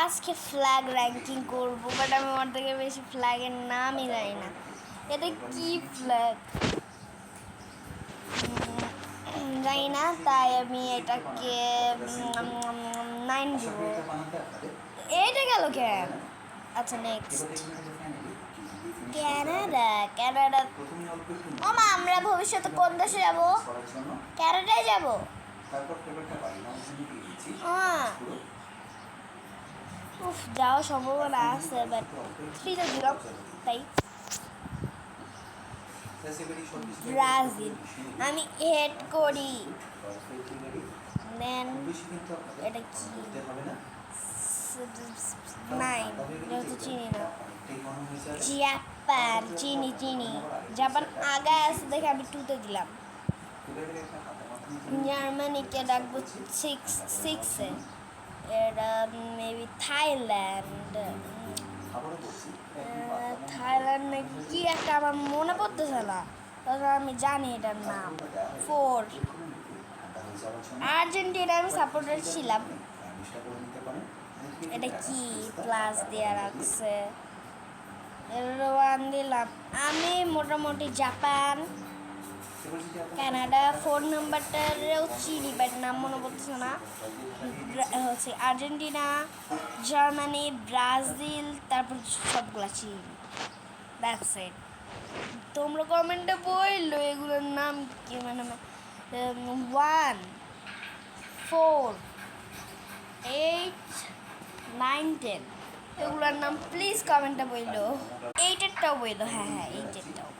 আজকে flag ranking করবো, but আমি ওর থেকে বেশি ফ্ল্যাগের নামই জানি না। এটা কি ফ্ল্যাগ জানি না, তাই আমি এটাকে 9 দিব। এইটা গেল কেন? আচ্ছা, নেক্সট ক্যানাডা। ক্যানাডা মামা, আমরা ভবিষ্যতে কোন দেশে যাব? ক্যানাডায় যাব। হ্যাঁ, উফ, যাওয়ার সম্ভাবনা আছে, বাট 3 দিলাম তাই। ব্রাজিল আমি হেড করি। দেন এটা কি? 9 যেহেতু চিনি না। জাপান চিনি। জাপান আগে আছে দেখে আমি 2-তে দিলাম। জার্মানিকে ডাকবো 6-6-এ। এটা মেবি থাইল্যান্ড। থাইল্যান্ড নাকি কি একটা আমার মনে পড়তেছে না, তবে আমি জানি এটার নাম। 4 আর্জেন্টিনা আমি সাপোর্টার ছিলাম। এটা কি প্লাস দেওয়া রাখছে? 1 দিলাম আমি। মোটামুটি জাপান, কানাডা 4 নাম্বারটারেও চিনি, বাট নাম মনে পড়ছে না। হচ্ছে আর্জেন্টিনা, জার্মানি, ব্রাজিল, তারপর সবগুলা চিনি। That's it. তোমরা কমেন্টে বললো এগুলোর নাম কি, মানে 1, 4, 8, 9, 10 এগুলোর নাম প্লিজ কমেন্টে বললো। 8-এরটাও বললো। হ্যাঁ, 8-এরটাও।